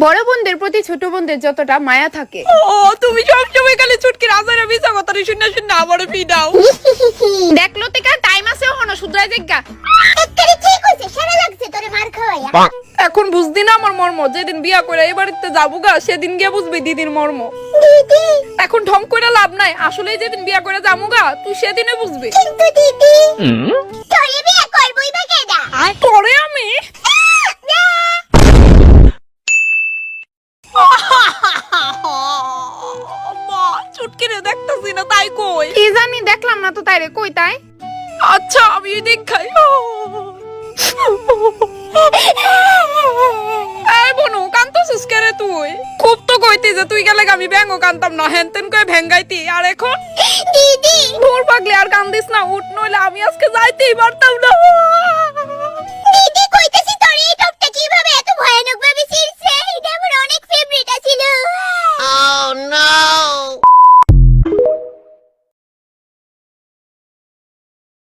বড় বোনদের প্রতি ছোট বোনদের যতটা মায়া থাকে। ও তুমি সবসময় খালি চুটকির আজারে মিছা কথা শুনে শুনে আমারে পিডাও। দেখলো টিকা টাইম আছে হনো শুধরাই জিজ্ঞা। একেবারে ঠিক হইছে, সারা লাগছে তোরে মার খাওয়াইয়া। এখন বুঝদি না আমার মর্ম, যেদিন বিয়া করে এই বাড়িতে যাবো গা সেদিন গিয়ে বুঝবি দিদির মর্ম। দিদি এখন ঢং করে লাভ নাই, আসলে যেদিন বিয়া করে যাবো গা তুই সেদিনে বুঝবি। কিন্তু দিদি তোরে বিয়ে করবই বা কেডা? পরে আমি মা চুটকিরে দেখতেছি না তাই কই। কি জানি দেখলাম না তো তাইরে কই তাই। আচ্ছা আমি দেখাই। এই বনু কান্তছিস কে রে তুই? খুব তো কইতি যে তুই গেলে আমি ব্যাঙ্গ কানতাম না, হেনতেন কই ভেঙ্গাইতি, আর এখন দিদি ভোর পাগলি আর কান্দিস না, উঠ নইলে আমি আজকে যাইতেই পারতাম না। দিদি কইতাছি তোরে এই টপটা কিভাবে এত ভয়ানক ভাবে ছিড়ছে? এটা আমার অনেক ফেভারিট ছিল। Oh no!